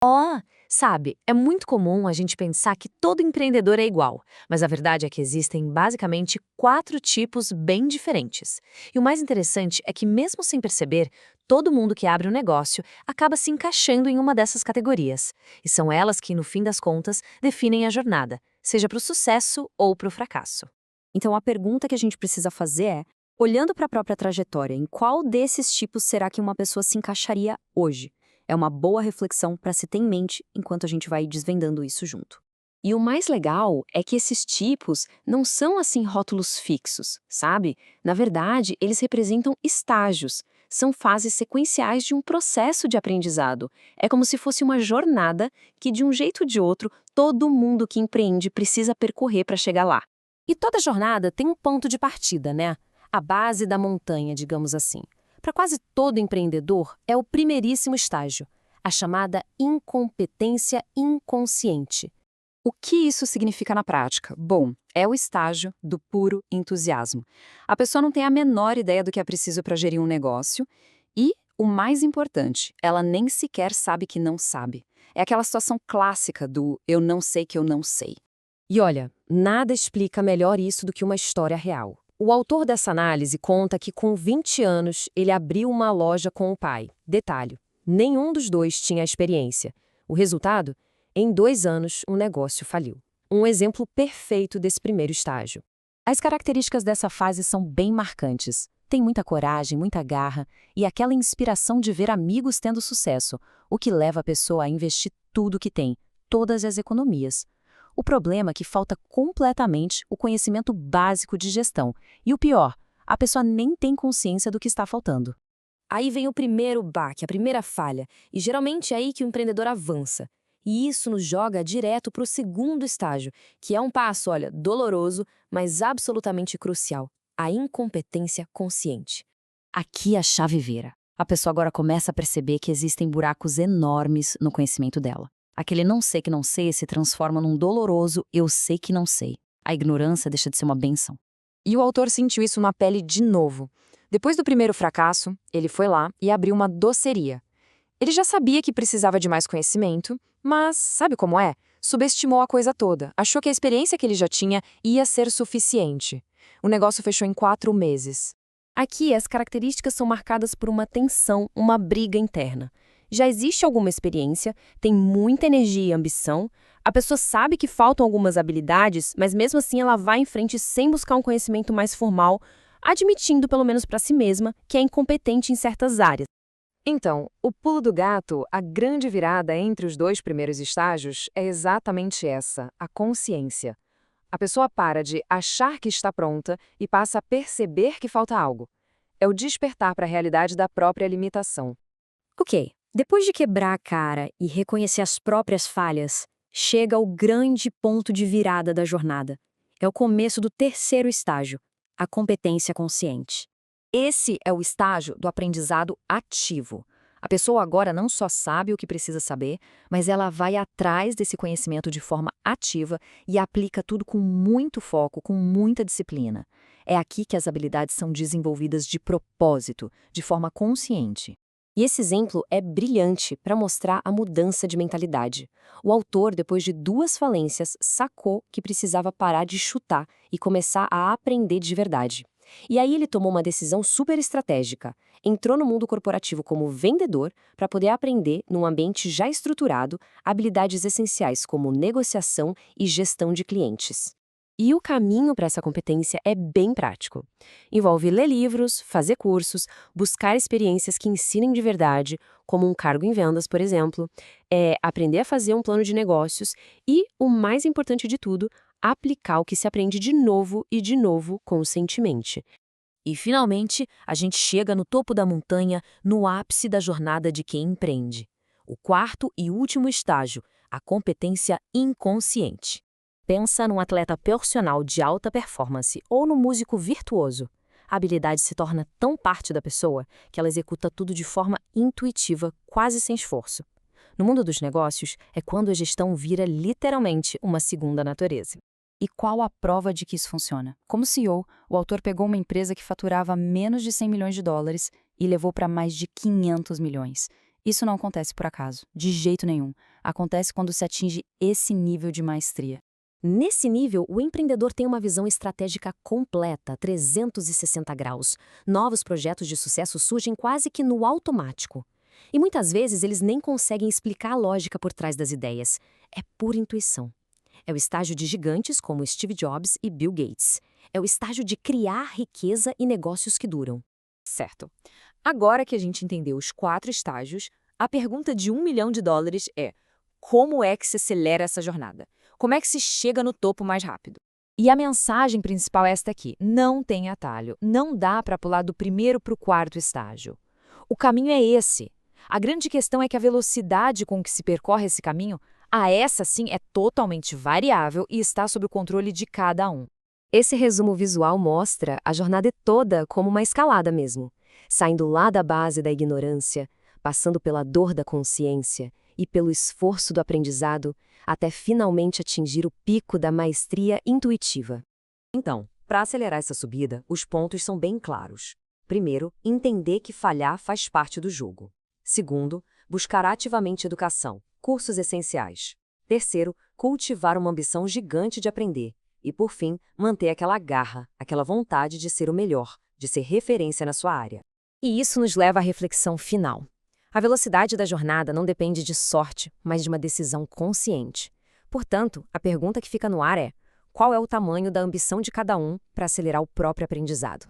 Ó, sabe, é muito comum a gente pensar que todo empreendedor é igual, mas a verdade é que existem basicamente 4 tipos bem diferentes. E o mais interessante é que, mesmo sem perceber, todo mundo que abre um negócio acaba se encaixando em uma dessas categorias. E são elas que, no fim das contas, definem a jornada, seja para o sucesso ou para o fracasso. Então a pergunta que a gente precisa fazer é, olhando para a própria trajetória, em qual desses tipos será que uma pessoa se encaixaria hoje? É uma boa reflexão para se ter em mente enquanto a gente vai desvendando isso junto. E o mais legal é que esses tipos não são assim rótulos fixos, sabe? Na verdade, eles representam estágios, são fases sequenciais de um processo de aprendizado. É como se fosse uma jornada que, de um jeito ou de outro, todo mundo que empreende precisa percorrer para chegar lá. E toda jornada tem um ponto de partida, né? A base da montanha, digamos assim. Para quase todo empreendedor, é o primeiríssimo estágio, a chamada incompetência inconsciente. O que isso significa na prática? Bom, é o estágio do puro entusiasmo. A pessoa não tem a menor ideia do que é preciso para gerir um negócio e, o mais importante, ela nem sequer sabe que não sabe. É aquela situação clássica do eu não sei que eu não sei. E olha, nada explica melhor isso do que uma história real. O autor dessa análise conta que com 20 anos ele abriu uma loja com o pai. Detalhe, nenhum dos dois tinha experiência. O resultado? Em 2 anos, o negócio faliu. Um exemplo perfeito desse primeiro estágio. As características dessa fase são bem marcantes. Tem muita coragem, muita garra e aquela inspiração de ver amigos tendo sucesso, o que leva a pessoa a investir tudo que tem, todas as economias. O problema é que falta completamente o conhecimento básico de gestão. E o pior, a pessoa nem tem consciência do que está faltando. Aí vem o primeiro baque, a primeira falha, e geralmente é aí que o empreendedor avança. E isso nos joga direto para o segundo estágio, que é um passo, olha, doloroso, mas absolutamente crucial, a incompetência consciente. Aqui a chave vira. A pessoa agora começa a perceber que existem buracos enormes no conhecimento dela. Aquele não sei que não sei se transforma num doloroso eu sei que não sei. A ignorância deixa de ser uma bênção. E o autor sentiu isso na pele de novo. Depois do primeiro fracasso, ele foi lá e abriu uma doceria. Ele já sabia que precisava de mais conhecimento, mas sabe como é? Subestimou a coisa toda, achou que a experiência que ele já tinha ia ser suficiente. O negócio fechou em 4 meses. Aqui, as características são marcadas por uma tensão, uma briga interna. Já existe alguma experiência, tem muita energia e ambição, a pessoa sabe que faltam algumas habilidades, mas mesmo assim ela vai em frente sem buscar um conhecimento mais formal, admitindo, pelo menos para si mesma, que é incompetente em certas áreas. Então, o pulo do gato, a grande virada entre os 2 primeiros estágios, é exatamente essa, a consciência. A pessoa para de achar que está pronta e passa a perceber que falta algo. É o despertar para a realidade da própria limitação. Ok, depois de quebrar a cara e reconhecer as próprias falhas, chega o grande ponto de virada da jornada. É o começo do terceiro estágio, a competência consciente. Esse é o estágio do aprendizado ativo. A pessoa agora não só sabe o que precisa saber, mas ela vai atrás desse conhecimento de forma ativa e aplica tudo com muito foco, com muita disciplina. É aqui que as habilidades são desenvolvidas de propósito, de forma consciente. E esse exemplo é brilhante para mostrar a mudança de mentalidade. O autor, depois de 2 falências, sacou que precisava parar de chutar e começar a aprender de verdade. E aí ele tomou uma decisão super estratégica. Entrou no mundo corporativo como vendedor para poder aprender, num ambiente já estruturado, habilidades essenciais como negociação e gestão de clientes. E o caminho para essa competência é bem prático. Envolve ler livros, fazer cursos, buscar experiências que ensinem de verdade, como um cargo em vendas, por exemplo, aprender a fazer um plano de negócios e, o mais importante de tudo, aplicar o que se aprende de novo e de novo conscientemente. E, finalmente, a gente chega no topo da montanha, no ápice da jornada de quem empreende. O quarto e último estágio, a competência inconsciente. Pensa num atleta profissional de alta performance ou no músico virtuoso. A habilidade se torna tão parte da pessoa que ela executa tudo de forma intuitiva, quase sem esforço. No mundo dos negócios, é quando a gestão vira literalmente uma segunda natureza. E qual a prova de que isso funciona? Como CEO, o autor pegou uma empresa que faturava menos de 100 milhões de dólares e levou para mais de 500 milhões. Isso não acontece por acaso, de jeito nenhum. Acontece quando se atinge esse nível de maestria. Nesse nível, o empreendedor tem uma visão estratégica completa, 360 graus. Novos projetos de sucesso surgem quase que no automático. E muitas vezes eles nem conseguem explicar a lógica por trás das ideias. É pura intuição. É o estágio de gigantes como Steve Jobs e Bill Gates. É o estágio de criar riqueza e negócios que duram. Certo. Agora que a gente entendeu os 4 estágios, a pergunta de $1 milhão é: como é que se acelera essa jornada? Como é que se chega no topo mais rápido? E a mensagem principal é esta aqui: não tem atalho, não dá para pular do primeiro para o 4º estágio. O caminho é esse. A grande questão é que a velocidade com que se percorre esse caminho, essa sim é totalmente variável e está sob o controle de cada um. Esse resumo visual mostra a jornada toda como uma escalada mesmo, saindo lá da base da ignorância, passando pela dor da consciência e pelo esforço do aprendizado, até finalmente atingir o pico da maestria intuitiva. Então, para acelerar essa subida, os pontos são bem claros. Primeiro, entender que falhar faz parte do jogo. Segundo, buscar ativamente educação, cursos essenciais. Terceiro, cultivar uma ambição gigante de aprender. E, por fim, manter aquela garra, aquela vontade de ser o melhor, de ser referência na sua área. E isso nos leva à reflexão final. A velocidade da jornada não depende de sorte, mas de uma decisão consciente. Portanto, a pergunta que fica no ar é: qual é o tamanho da ambição de cada um para acelerar o próprio aprendizado?